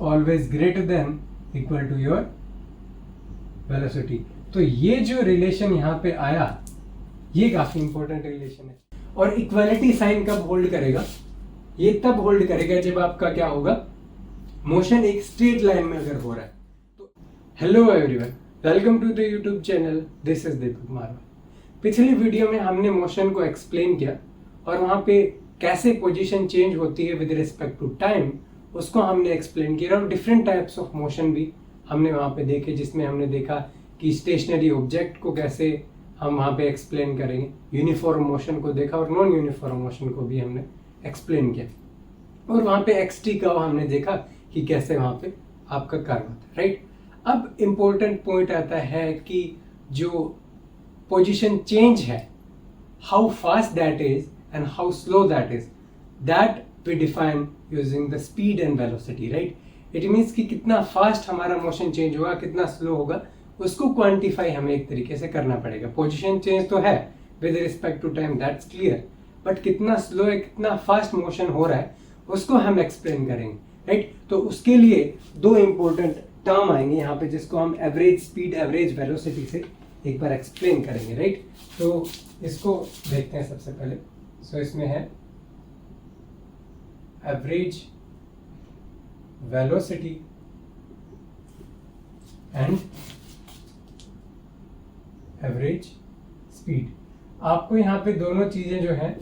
Always greater than equal to your velocity. तो ये जो रिलेशन यहाँ पे आया, ये काफी इंपॉर्टेंट रिलेशन है। और इक्वालिटी साइन कब होल्ड करेगा? ये तब होल्ड करेगा जब आपका क्या होगा, मोशन एक स्ट्रेट लाइन में अगर हो रहा है। तो hello everyone, welcome to the YouTube channel, this is Deepak Marwa. पिछली वीडियो में हमने मोशन को एक्सप्लेन किया और वहां पे कैसे पोजीशन चेंज होती है विद रिस्पेक्ट टू टाइम, उसको हमने एक्सप्लेन किया। और डिफरेंट टाइप्स ऑफ मोशन भी हमने वहां पे देखे, जिसमें हमने देखा कि स्टेशनरी ऑब्जेक्ट को कैसे हम वहां पे एक्सप्लेन करेंगे, यूनिफॉर्म मोशन को देखा और नॉन यूनिफॉर्म मोशन को भी हमने एक्सप्लेन किया। और वहां पे एक्सटी कर्व हमने देखा कि कैसे वहां पे आपका कर्व होता है, राइट। अब इम्पोर्टेंट पॉइंट आता है कि जो पोजीशन चेंज है, how fast that is and how slow that is, that we define using the speed and velocity, right. It means कि कितना फास्ट हमारा मोशन चेंज होगा, कितना स्लो होगा, उसको क्वांटिफाई हमें एक तरीके से करना पड़ेगा। पोजीशन चेंज तो है with respect to time, that's clear, but कितना स्लो है, कितना फास्ट मोशन हो रहा है, उसको हम एक्सप्लेन करेंगे, राइट। तो उसके लिए दो इंपॉर्टेंट टर्म आएंगे यहाँ पे, जिसको हम एवरेज स्पीड, एवरेज वेलोसिटी से एक बार एक्सप्लेन करेंगे, राइट। तो इसको देखते हैं सबसे पहले। सो इसमें है average velocity and average speed. आपको यहाँ पे दोनों चीजें जो हैं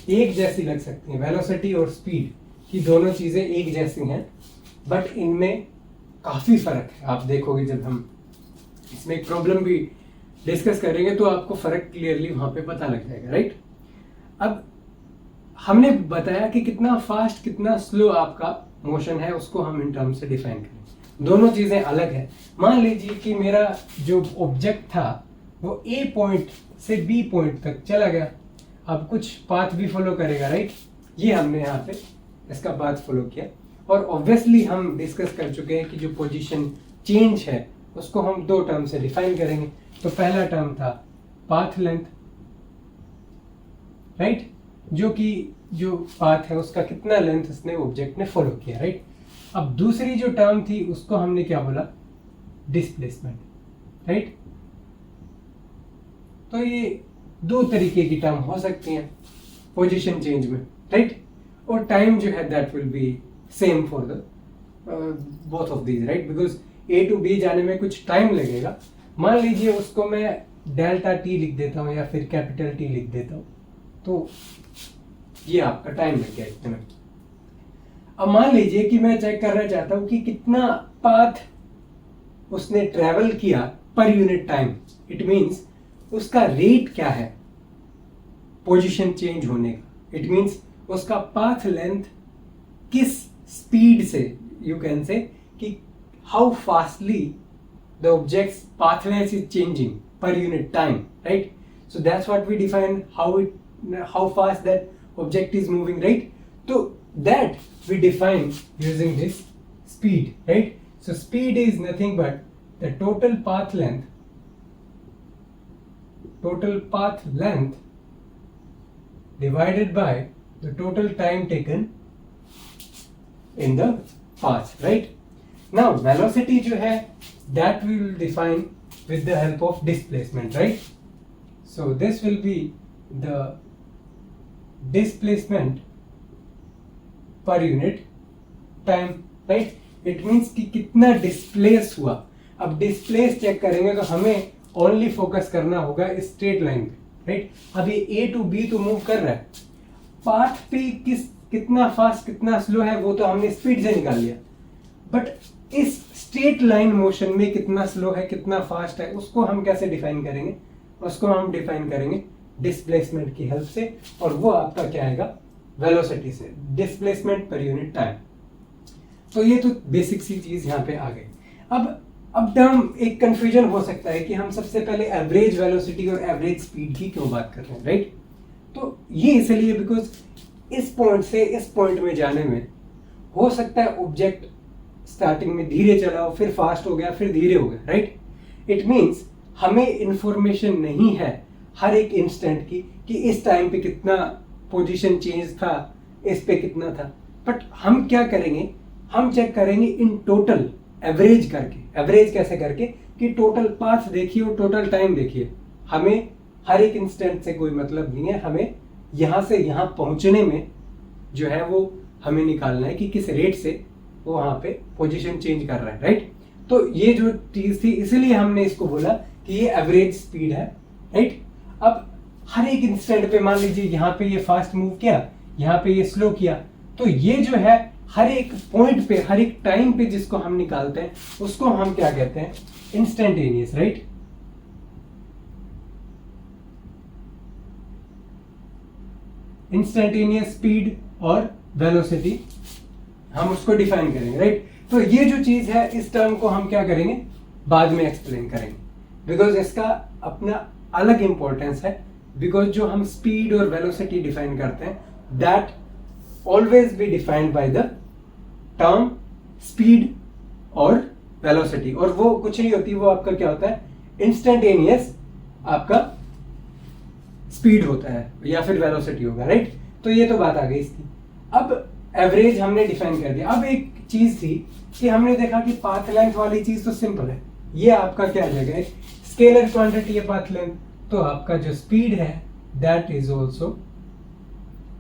एक जैसी लग सकती हैं, वेलोसिटी और स्पीड की दोनों चीजें एक जैसी हैं, बट इनमें काफी फर्क है। आप देखोगे जब हम इसमें एक प्रॉब्लम भी डिस्कस करेंगे तो आपको फर्क क्लियरली वहां पे पता लग जाएगा, राइट। अब हमने बताया कि कितना फास्ट कितना स्लो आपका मोशन है, उसको हम इन टर्म से डिफाइन करें। दोनों चीजें अलग है। मान लीजिए कि मेरा जो ऑब्जेक्ट था वो ए पॉइंट से बी पॉइंट तक चला गया, अब कुछ पाथ भी फॉलो करेगा, राइट। ये हमने यहाँ पे इसका पाथ फॉलो किया। और ऑब्वियसली हम डिस्कस कर चुके हैं कि जो पोजीशन चेंज है उसको हम दो टर्म से डिफाइन करेंगे। तो पहला टर्म था पाथ लेंथ, राइट, जो कि जो पाथ है उसका कितना लेंथ उसने ऑब्जेक्ट ने फॉलो किया, राइट। अब दूसरी जो टर्म थी उसको हमने क्या बोला, डिस्प्लेसमेंट, राइट। तो ये दो तरीके की टर्म हो सकती हैं पोजीशन चेंज में, राइट। और टाइम जो है that will be same for the both of these, right, because A to B जाने में कुछ टाइम लगेगा। मान लीजिए उसको मैं डेल्टा टी लिख देता हूँ या फिर कैपिटल टी लिख देता हूँ, तो ये आपका टाइम लग गया इतने में। अब मान लीजिए कि मैं चेक करना चाहता हूँ कि कितना पाथ उसने ट्रेवल किया per unit time. It means उसका रेट क्या है पोजीशन चेंज होने का। इट मींस उसका पाथ लेंथ किस स्पीड से, यू कैन से कि how fastly the object's path length is changing per unit time, right. So that's what we define how fast that object is moving, right. So that we define using this speed, right. So speed is nothing but the total path length divided by the total time taken in the path, right. Now velocity जो है that we will define with the help of displacement, right. So this will be the displacement per unit time, right. It means कि कितना displace हुआ। अब displace check करेंगे तो हमें only focus करना होगा स्ट्रेट लाइन पे, राइट। अब ये ए टू बी तो मूव कर रहा है, पाथ पे कितना फास्ट कितना स्लो है वो तो हमने स्पीड से निकाल लिया, बट इस स्ट्रेट लाइन मोशन में कितना स्लो है कितना फास्ट है उसको हम कैसे डिफाइन करेंगे, उसको हम डिफाइन करेंगे डिस्प्लेसमेंट की हेल्प से। और वो आपका क्या आएगा, वेलोसिटी से, डिस्प्लेसमेंट पर यूनिट टाइम। तो ये तो बेसिक सी चीज यहाँ पे आ गई। अब टर्म एक कंफ्यूजन हो सकता है कि हम सबसे पहले एवरेज वेलोसिटी और एवरेज स्पीड की क्यों बात कर रहे हैं, राइट। तो ये इसलिए बिकॉज इस पॉइंट से इस पॉइंट में जाने में हो सकता है ऑब्जेक्ट स्टार्टिंग में धीरे चला हो, फिर फास्ट हो गया, फिर धीरे हो गया, राइट। इट मीन्स हमें इंफॉर्मेशन नहीं है हर एक इंस्टेंट की कि इस टाइम पे कितना पोजीशन चेंज था, इस पे कितना था। बट हम क्या करेंगे हम चेक करेंगे इन टोटल एवरेज करके। एवरेज कैसे करके कि टोटल पाथ देखिए और टोटल टाइम देखिए। हमें हर एक इंस्टेंट से कोई मतलब नहीं है, हमें यहां से यहां पहुंचने में जो है वो हमें निकालना है कि किस रेट से वो वहां पे पोजीशन चेंज कर रहा है, राइट। तो ये जो चीज थी इसीलिए हमने इसको बोला कि ये एवरेज स्पीड है, राइट। अब हर एक इंस्टेंट पे मान लीजिए यहाँ पे ये फास्ट मूव किया, यहाँ पे ये स्लो किया, तो ये जो है हर एक पॉइंट पे, हर एक टाइम पे जिसको हम निकालते हैं उसको हम क्या कहते हैं, इंस्टेंटेनियस, राइट। इंस्टेंटेनियस स्पीड और वेलोसिटी हम उसको डिफाइन करेंगे, राइट। तो ये जो चीज है इस टर्म को हम क्या करेंगे, बाद में एक्सप्लेन करेंगे, बिकॉज इसका अपना अलग इंपॉर्टेंस है। बिकॉज जो हम स्पीड और वेलोसिटी डिफाइन करते हैं that always be defined by the term speed और वेलोसिटी, और वो कुछ नहीं होती, वो आपका क्या होता है, इंस्टेंटेनियस आपका स्पीड होता है या फिर वेलोसिटी होगा, राइट। तो ये तो बात आ गई इसकी। अब एवरेज हमने डिफाइन कर दिया। अब एक चीज थी कि हमने देखा कि पाथ लेंथ वाली चीज तो सिंपल है, ये आपका क्या जगह है, स्केलर क्वांटिटी है पाथ लेंथ, तो आपका जो स्पीड है that is also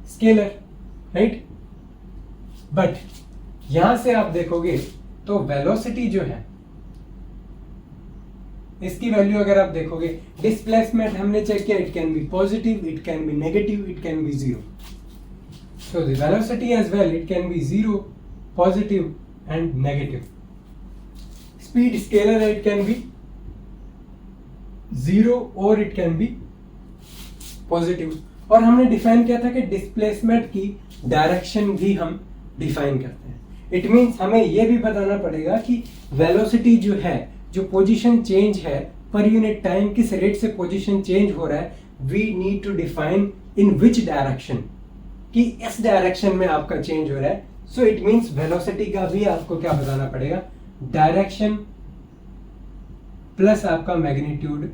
scalar, right. But यहां से आप देखोगे तो वेलोसिटी जो है इसकी वैल्यू अगर आप देखोगे, डिस्प्लेसमेंट हमने चेक किया, it can be positive, it can be negative, it can be zero. So the velocity as well, it can be zero, positive and negative. Speed scalar, it can be zero or it can be positive. और हमने define किया था कि displacement की direction भी हम define करते हैं। इट मीन्स हमें यह भी बताना पड़ेगा कि वेलोसिटी जो है, जो पोजीशन चेंज है पर यूनिट टाइम, किस रेट से पोजीशन चेंज हो रहा है, we need to define in which direction, कि इस डायरेक्शन में आपका चेंज हो रहा है। सो इट मींस वेलोसिटी का भी आपको क्या बताना पड़ेगा, डायरेक्शन प्लस आपका मैग्नीट्यूड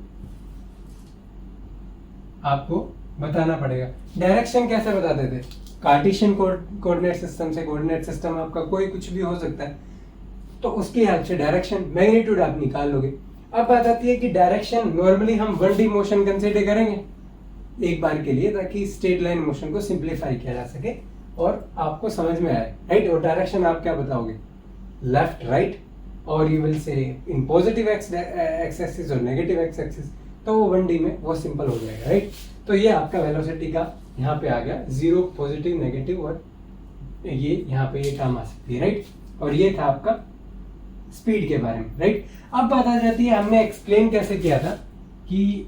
आपको बताना पड़ेगा। डायरेक्शन कैसे बताते थे, कार्टेशियन कोऑर्डिनेट सिस्टम से, कोऑर्डिनेट सिस्टम आपका कोई कुछ भी हो सकता है, तो उसकी हेल्प से डायरेक्शन, मैग्नीट्यूड आप निकाल लोगे। अब बात आती है कि डायरेक्शन नॉर्मली हम 1D मोशन कंसीडर करेंगे एक बार के लिए, ताकि स्ट्रेट लाइन मोशन को सिंप्लीफाई किया जा सके और आपको समझ में आए, राइट। और डायरेक्शन आप क्या बताओगे, लेफ्ट राइट, और you will say in positive x axis और नेगेटिव एक्स एक्सिस, तो वो 1D में वो सिंपल हो जाएगा, राइट। तो ये आपका वेलोसिटी का यहाँ पे आ गया, जीरो, पॉजिटिव, नेगेटिव, और ये यहाँ पे ये टर्म आ सकती है, राइट। और ये था आपका स्पीड के बारे में, राइट। अब बात आ जाती है, हमने एक्सप्लेन कैसे किया था कि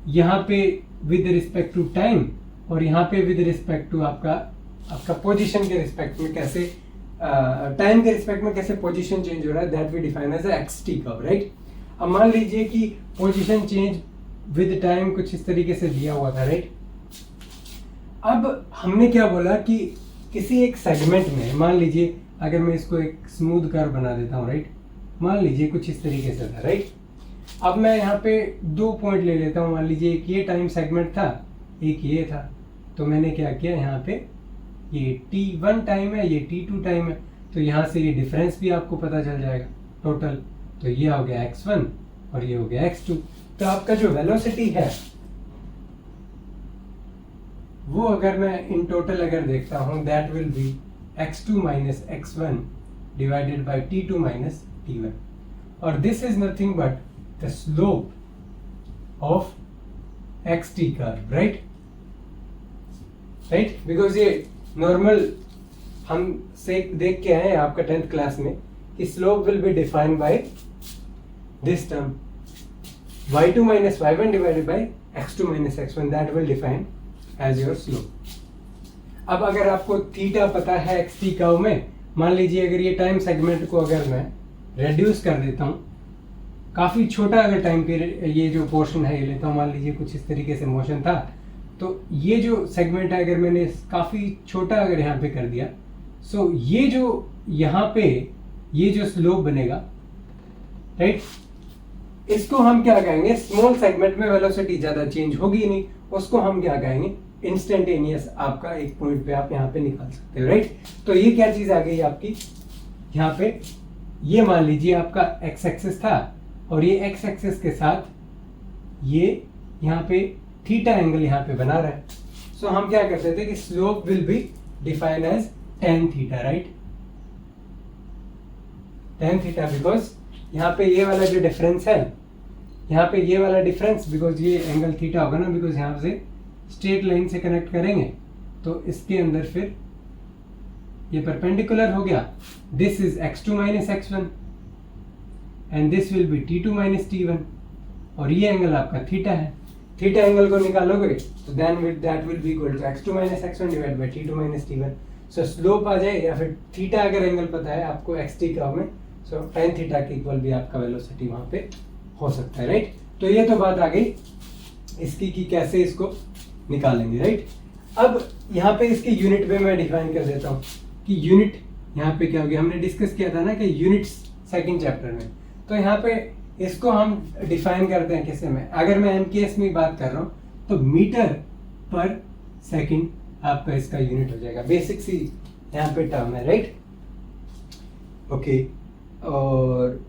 यहाँ पे विद रिस्पेक्ट टू टाइम और यहाँ पे विद रिस्पेक्ट टू आपका पोजीशन के रिस्पेक्ट में कैसे, टाइम के रिस्पेक्ट में कैसे पोजीशन चेंज हो रहा है, that we define as X T curve, right. अब मान लीजिए कि पोजीशन चेंज विद टाइम कुछ इस तरीके से दिया हुआ था, राइट। अब हमने क्या बोला कि किसी एक सेगमेंट में, मान लीजिए अगर मैं इसको एक स्मूथ कर्व बना देता हूँ, राइट, मान लीजिए कुछ इस तरीके से था, राइट। अब मैं यहाँ पे 2 पॉइंट ले लेता हूँ, मान लीजिए एक ये टाइम सेगमेंट था, एक ये था, तो मैंने क्या किया, यहाँ पे ये t1 टाइम है, ये t2 टाइम है, तो यहाँ से ये डिफरेंस भी आपको पता चल जाएगा टोटल, तो ये हो गया x1 और ये हो गया x2। तो आपका जो वेलोसिटी है वो अगर मैं इन टोटल अगर देखता हूँ, that will B x2 minus x1 divided by t2 minus t1, और this is nothing but the slope of xt curve, right, because ये नॉर्मल हम से देख के आए आपका 10th क्लास में कि slope will be defined by this term y2 minus y1 divided by x2 minus x1, that will define as your slope। अब अगर आपको थीटा पता है xt कर्व में, मान लीजिए अगर ये टाइम सेगमेंट को अगर मैं रेड्यूस कर देता हूँ, काफ़ी छोटा अगर टाइम पीरियड ये जो पोर्शन है ये लेता हूँ, मान लीजिए कुछ इस तरीके से मोशन था, तो ये जो सेगमेंट है अगर मैंने काफ़ी छोटा अगर यहाँ पे कर दिया, सो ये जो यहाँ पे ये जो स्लोप बनेगा, राइट, इसको हम क्या कहेंगे, स्मॉल सेगमेंट में वेलोसिटी ज़्यादा चेंज होगी नहीं, उसको हम क्या कहेंगे, इंस्टेंटेनियस आपका एक पॉइंट पे आप यहाँ पे निकाल सकते हो, राइट। तो ये क्या चीज आ गई आपकी यहाँ पे, ये मान लीजिए आपका एक्स एक्सिस था और ये एक्स एक्सिस के साथ ये यहाँ पे थीटा एंगल यहाँ पे बना रहा है। सो हम क्या करते थे कि slope will be define as tan theta, right. tan theta because यहाँ पे ये वाला जो डिफरेंस है, यहाँ पे ये वाला डिफरेंस बिकॉज ये एंगल थीटा होगा ना, बिकॉज यहाँ से स्ट्रेट लाइन से कनेक्ट करेंगे तो इसके अंदर फिर ये परपेंडिकुलर हो गया। This is x2 minus x1 and this will B t2 minus t1 और ये एंगल आपका थीटा है। थीटा एंगल को निकालोगे तो then that will be equal to x2 minus x1 divide by t2 minus t1। So slope आ जाए या फिर थीटा अगर एंगल पता है आपको xt कर्व में, सो tan थीटा के इक्वल भी आपका वेलोसिटी वहां पे हो सकता है, राइट। तो ये तो बात आ गई इसकी कि कैसे इसको निकालेंगे, राइट। अब यहाँ पे इसकी यूनिट पे मैं डिफाइन कर देता हूँ कि यूनिट यहाँ पे क्या होगी। हमने डिस्कस किया था ना कि यूनिट्स सेकंड चैप्टर में, तो यहाँ पे इसको हम डिफाइन करते हैं कैसे में। अगर मैं एमकेएस में बात कर रहा हूँ तो मीटर पर सेकंड आपका इसका यूनिट हो जाएगा। बेसिक सी यहाँ पे टर्म है, राइट। ओके, और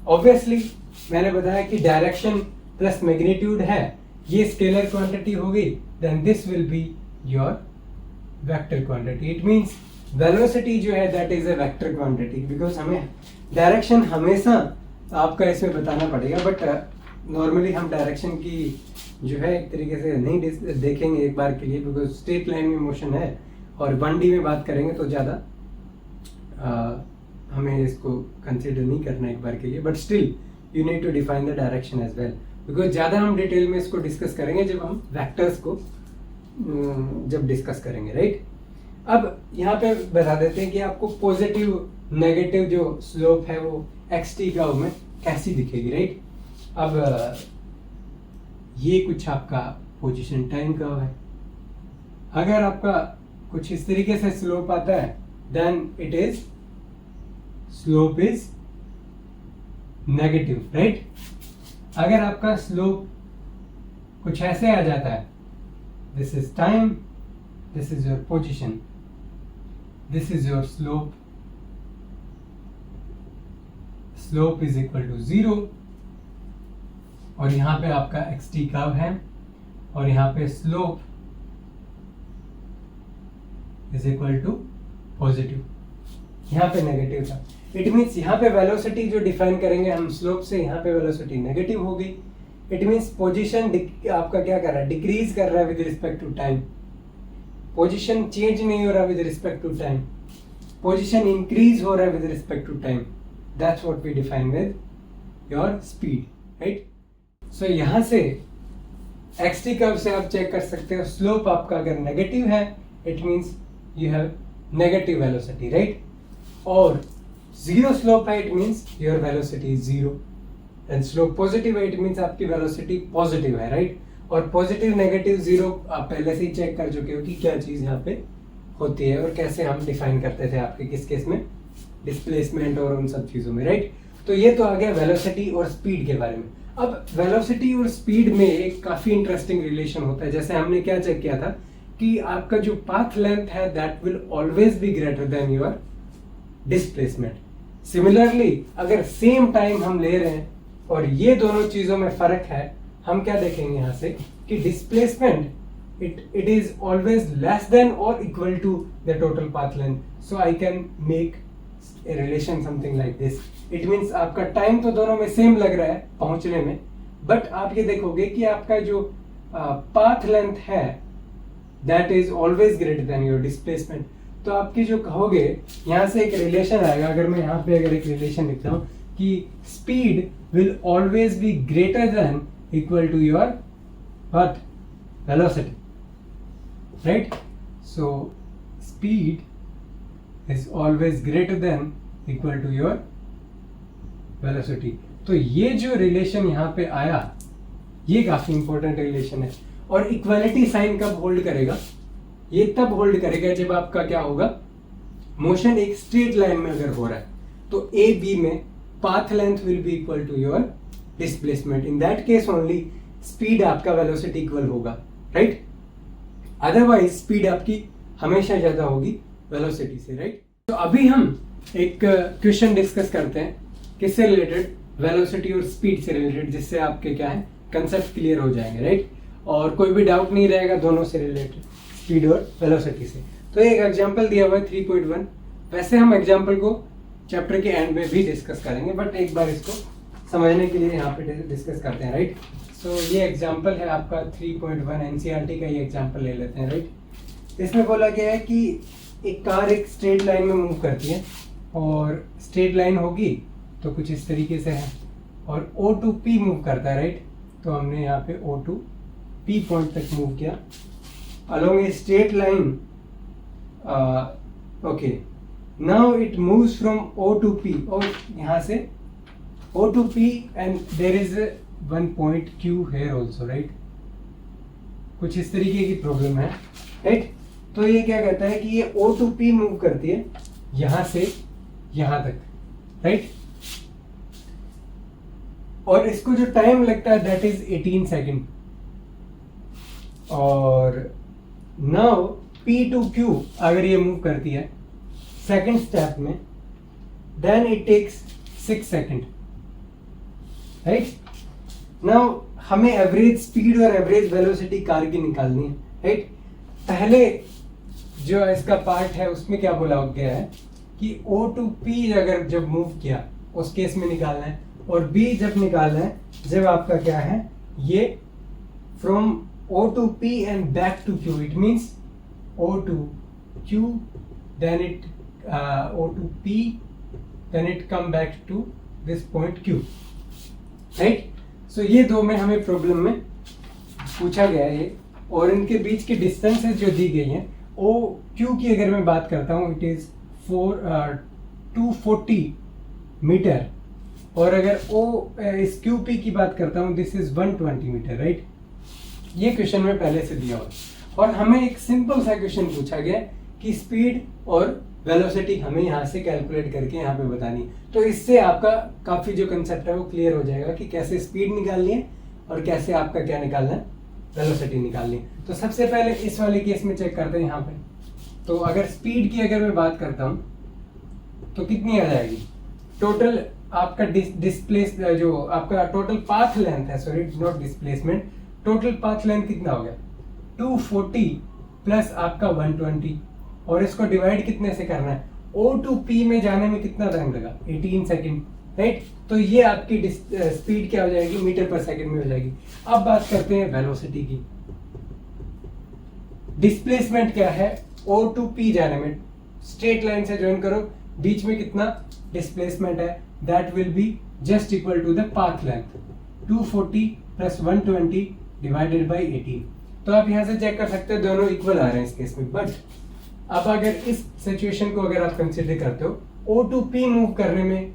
ऑब्वियसली मैंने बताया कि डायरेक्शन प्लस मैग्नीट्यूड है, ये स्केलर क्वांटिटी होगी, then this will be your vector quantity. It means velocity जो है that is a vector quantity, because हमें डायरेक्शन हमेशा आपका इसमें बताना पड़ेगा, बट नॉर्मली हम डायरेक्शन की जो है एक तरीके से नहीं देखेंगे एक बार के लिए, बिकॉज स्ट्रेट लाइन में मोशन है और 1D में बात करेंगे तो ज़्यादा हमें इसको कंसिडर नहीं करना एक बार के लिए, but still you need to define the direction as well, because ज़्यादा हम डिटेल में इसको डिस्कस करेंगे जब हम वेक्टर्स को जब डिस्कस करेंगे, राइट। अब यहाँ पे बता देते हैं कि आपको पॉजिटिव नेगेटिव जो स्लोप है वो xt कर्व में कैसी दिखेगी, राइट। अब ये कुछ आपका पोजीशन टाइम कर्व है। अगर आपका कुछ इस तरीके से स्लोप आता है then it is slope is negative, right. अगर आपका स्लोप कुछ ऐसे आ जाता है, this is time, this is your position, this is your slope, slope is equal to 0 और यहां पे आपका xt कर्व है और यहां पे slope is equal to positive, यहां पे नेगेटिव था। इट मीन्स यहाँ पे वेलोसिटी जो डिफाइन करेंगे हम स्लोप से, यहाँ पे वेलोसिटी नेगेटिव होगी। इट मीन्स पोजीशन आपका क्या कर रहा है, डिक्रीज कर रहा है with respect to time. Position change नहीं हो रहा with respect to time, position increase हो रहा है with respect to time. That's what we define with your speed, right. So यहाँ से xt कर्व से आप चेक कर सकते हो, स्लोप आपका अगर नेगेटिव है it means you have negative velocity, right. और 0 स्लोप है it means your velocity is 0 and slope positive है इट मीन्स आपकी वेलोसिटी पॉजिटिव है, राइट। और पॉजिटिव नेगेटिव 0 आप पहले से ही चेक कर चुके हो कि क्या चीज यहाँ पे होती है और कैसे हम डिफाइन करते थे आपके किस केस में, डिस्प्लेसमेंट और उन सब चीजों में, राइट। तो ये तो आ गया वेलोसिटी और स्पीड के बारे में। अब वेलोसिटी और स्पीड में एक काफी इंटरेस्टिंग रिलेशन होता है। जैसे हमने क्या चेक किया था कि आपका जो पाथ लेंथ है that will always be greater then your displacement. Similarly अगर सेम टाइम हम ले रहे हैं और ये दोनों चीजों में फर्क है, हम क्या देखेंगे यहाँ से कि displacement it is always less than और equal to the total path length. So I can make a relation something like this. It means आपका टाइम तो दोनों में सेम लग रहा है पहुंचने में, बट आप ये देखोगे कि आपका जो पाथ लेंथ है that is always greater then your displacement. तो आपकी जो कहोगे यहाँ से एक रिलेशन आएगा। अगर मैं यहाँ पे अगर एक रिलेशन लिखता हूँ कि speed will always be greater than equal to your what, velocity, right. So speed is always greater than equal to your velocity. तो ये जो रिलेशन यहाँ पे आया ये काफी इंपॉर्टेंट रिलेशन है। और इक्वालिटी साइन कब होल्ड करेगा, ये तब होल्ड करेगा जब आपका क्या होगा, मोशन एक स्ट्रेट लाइन में अगर हो रहा है तो ए बी में path length will be equal to your displacement. In that case only speed आपका वेलोसिटी इक्वल होगा, राइट। अदरवाइज स्पीड आपकी हमेशा ज़्यादा होगी वेलोसिटी से, राइट। तो अभी हम एक क्वेश्चन डिस्कस करते हैं किससे रिलेटेड, वेलोसिटी और स्पीड से रिलेटेड, जिससे आपके क्या है कंसेप्ट क्लियर हो जाएंगे, राइट। और कोई भी डाउट नहीं रहेगा दोनों से रिलेटेड, स्पीड और वेलोसिटी से। तो एक एग्जांपल दिया हुआ है 3.1। वैसे हम एग्जांपल को चैप्टर के एंड में भी डिस्कस करेंगे, बट एक बार इसको समझने के लिए यहाँ पे डिस्कस करते हैं, राइट। सो ये एग्जांपल है आपका 3.1, एनसीईआरटी का ये एग्जांपल ले लेते हैं, राइट। इसमें बोला गया है कि एक कार एक स्ट्रेट लाइन में मूव करती है, और स्ट्रेट लाइन होगी तो कुछ इस तरीके से है, और O to P मूव करता है, राइट। तो हमने यहाँ पे O to P पॉइंट तक मूव किया along a straight line. Okay, now it moves from O to P, और यहाँ से O to P and there is one point Q here also, right. कुछ इस तरीके की प्रॉब्लम है, राइट। तो ये क्या कहता है कि ये O to P मूव करती है यहाँ से यहाँ तक, राइट। और इसको जो टाइम लगता है दैट इज 18 सेकेंड। और नाउ P to Q अगर ये मूव करती है सेकंड स्टेप में, then it takes 6 second, right. Now हमें एवरेज स्पीड और एवरेज वेलोसिटी कार की निकालनी है, राइट। पहले जो इसका पार्ट है उसमें क्या बोला गया है कि O to P अगर जब मूव किया उस केस में निकालना है, और B जब निकालना है जब आपका क्या है ये from O to P and back to Q, it means O to Q then it O to P then it come back to this point Q, right। सो ये दो में हमें प्रॉब्लम में पूछा गया है ये, और इनके बीच की डिस्टेंसेस जो दी गई हैं O Q की अगर मैं बात करता हूँ इट इज 240 मीटर, और अगर इस QP की बात करता हूँ दिस इज 120 मीटर, राइट। ये क्वेश्चन में पहले से दिया हुआ, और हमें एक सिंपल सा क्वेश्चन पूछा गया कि स्पीड और वेलोसिटी हमें यहाँ से कैलकुलेट करके यहाँ पे बतानी है। तो इससे आपका काफ़ी जो कंसेप्ट है वो क्लियर हो जाएगा कि कैसे स्पीड निकालनी है और कैसे आपका क्या निकालना है, वेलोसिटी निकालनी है। तो सबसे पहले इस वाले केस में चेक करते हैं यहाँ पे। तो अगर स्पीड की अगर मैं बात करता हूँ तो कितनी आ जाएगी, टोटल आपका डिस्प्लेस जो आपका टोटल पाथ लेंथ है, sorry not displacement, total path length कितना हो गया 240 प्लस आपका 120, और इसको डिवाइड कितने से करना है, O to P में जाने में कितना टाइम लगा 18 सेकेंड, राइट। तो ये आपकी स्पीड क्या हो जाएगी, मीटर पर सेकेंड में हो जाएगी। अब बात करते हैं वेलोसिटी की। डिस्प्लेसमेंट क्या है, O to P जाने में स्ट्रेट लाइन से ज्वाइन करो, बीच में कितना डिस्प्लेसमेंट है, that will be just equal to the path length 240 plus 120 divided by 18। तो आप यहाँ से चेक कर सकते हो दोनों इक्वल आ रहे हैं इस केस में। बट अब अगर इस सिचुएशन को अगर आप कंसिडर करते हो O to P मूव करने में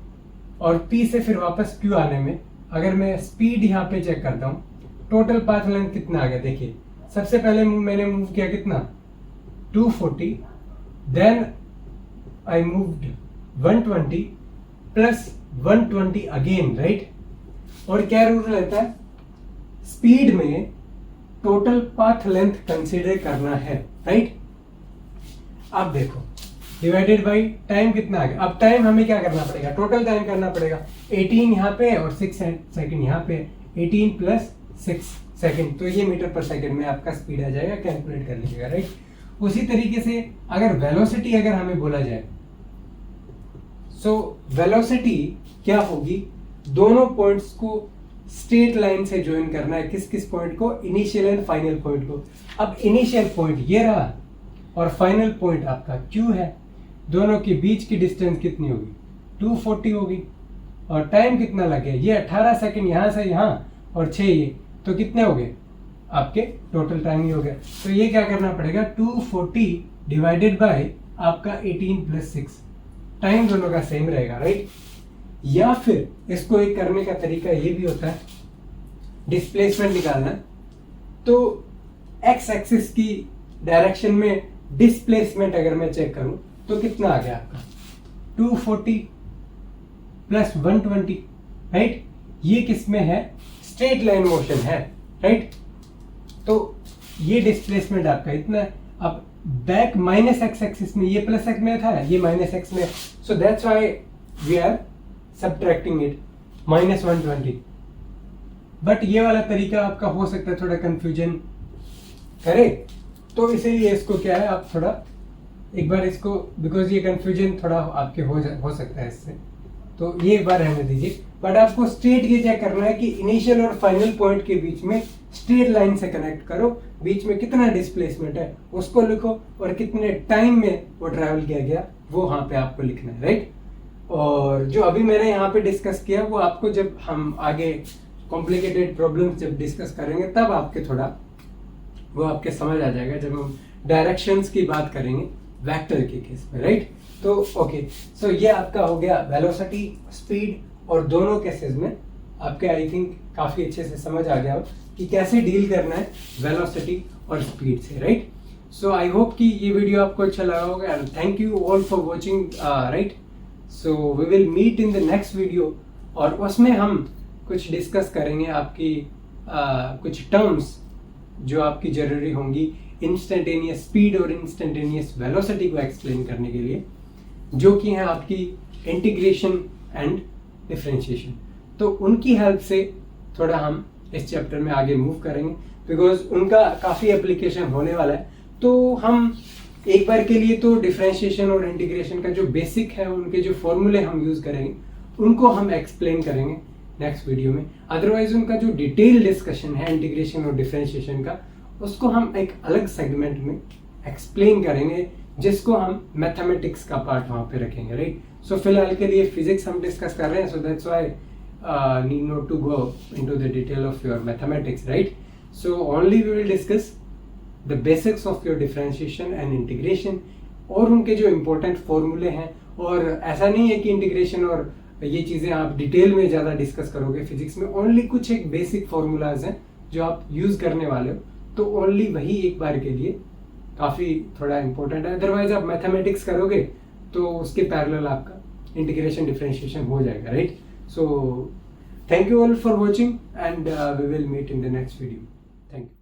और P से फिर वापस Q आने में, अगर मैं स्पीड यहाँ पे चेक करता हूँ टोटल पाथ लेंथ कितना आ गया, देखिए सबसे पहले मैंने मूव किया कितना 240, then I moved 120 plus 120 again, right. और क्या रूल रहता है, स्पीड में टोटल पाथ लेंथ कंसीडर करना है, राइट। अब देखो डिवाइडेड बाई टाइम कितना आ गया। अब टाइम हमें क्या करना पड़ेगा, टोटल टाइम करना पड़ेगा, 18 यहाँ पे और 6 सेकेंड यहाँ पे, 18 प्लस 6 सेकेंड, तो ये मीटर पर सेकेंड में आपका स्पीड आ जाएगा, कैलकुलेट कर लीजिएगा, राइट। उसी तरीके से अगर वेलोसिटी अगर हमें बोला जाए, सो वेलोसिटी क्या होगी, दोनों पॉइंट्स को स्ट्रेट लाइन से ज्वाइन करना है, किस किस पॉइंट को, इनिशियल एंड फाइनल पॉइंट को। अब इनिशियल पॉइंट ये रहा और फाइनल पॉइंट आपका Q है, दोनों के बीच की डिस्टेंस कितनी होगी 240 होगी, और टाइम कितना लगे, ये 18 सेकेंड यहाँ से यहाँ और 6 ये, तो कितने हो गए आपके टोटल टाइम ही हो गया। तो ये क्या करना पड़ेगा 240 डिवाइडेड बाय आपका 18 प्लस 6, टाइम दोनों का सेम रहेगा, राइट। या फिर इसको एक करने का तरीका ये भी होता है, डिस्प्लेसमेंट निकालना, तो एक्स एक्सिस की डायरेक्शन में डिस्प्लेसमेंट अगर मैं चेक करूं तो कितना आ गया आपका 240 प्लस 120, राइट। ये किस में है, स्ट्रेट लाइन मोशन है, राइट। तो ये डिस्प्लेसमेंट आपका इतना है, अब बैक माइनस एक्स एक्सिस में ये प्लस एक्स में था, ये माइनस एक्स में, so that's why we are subtracting it -120। But ये वाला तरीका आपका हो सकता है थोड़ा कंफ्यूजन करे, तो इसीलिए इसको क्या है, आप थोड़ा एक बार इसको, बिकॉज ये कंफ्यूजन थोड़ा आपके हो सकता है इससे, तो ये एक बार रहने दीजिए। बट आपको स्ट्रेट ये चेक करना है कि इनिशियल और फाइनल पॉइंट के बीच में स्ट्रेट लाइन से कनेक्ट करो, बीच में कितना डिस्प्लेसमेंट है उसको लिखो, और कितने टाइम में वो ट्रैवल किया गया वो वहाँ पे आपको लिखना है, राइट। और जो अभी मैंने यहाँ पे डिस्कस किया वो आपको जब हम आगे कॉम्प्लिकेटेड प्रॉब्लम जब डिस्कस करेंगे तब आपके थोड़ा वो आपके समझ आ जाएगा, जब हम डायरेक्शंस की बात करेंगे वेक्टर के केस में, राइट। तो ओके, सो ये आपका हो गया वेलोसिटी, स्पीड, और दोनों केसेस में आपके आई थिंक काफ़ी अच्छे से समझ आ गया हो कि कैसे डील करना है वेलोसिटी और स्पीड से, राइट। सो आई होप कि ये वीडियो आपको अच्छा लगा होगा, and thank you all for watching, right. So we will meet in the next video, और उसमें हम कुछ डिस्कस करेंगे आपकी कुछ टर्म्स जो आपकी ज़रूरी होंगी इंस्टेंटेनियस स्पीड और इंस्टेंटेनियस वेलोसिटी को एक्सप्लेन करने के लिए, जो कि हैं आपकी इंटीग्रेशन एंड डिफरेंशिएशन। तो उनकी हेल्प से थोड़ा हम इस चैप्टर में आगे मूव करेंगे, बिकॉज उनका काफ़ी एप्लीकेशन होने वाला है। तो हम एक बार के लिए तो डिफरेंशिएशन और इंटीग्रेशन का जो बेसिक है, उनके जो फॉर्मूले हम यूज़ करेंगे उनको हम एक्सप्लेन करेंगे नेक्स्ट वीडियो में। अदरवाइज उनका जो डिटेल डिस्कशन है इंटीग्रेशन और डिफरेंशिएशन का, उसको हम एक अलग सेगमेंट में एक्सप्लेन करेंगे, जिसको हम मैथमेटिक्स का पार्ट वहाँ पे रखेंगे, राइट। सो फिलहाल के लिए फिजिक्स हम डिस्कस कर रहे हैं, so that's why need not to go into the detail of your mathematics, right. So only we will discuss the basics of your differentiation and integration, और उनके जो इम्पोर्टेंट फॉर्मूले हैं। और ऐसा नहीं है कि इंटीग्रेशन और ये चीज़ें आप डिटेल में ज़्यादा डिस्कस करोगे फिजिक्स में, ओनली कुछ एक बेसिक फार्मूलाज हैं जो आप यूज़ करने वाले हो, तो ओनली वही एक बार के लिए काफ़ी थोड़ा इंपॉर्टेंट है। अदरवाइज आप मैथमेटिक्स करोगे तो उसके पैरेलल आपका इंटीग्रेशन डिफरेंशिएशन हो जाएगा, right. So thank you all for watching, and we will meet in the next video. Thank you.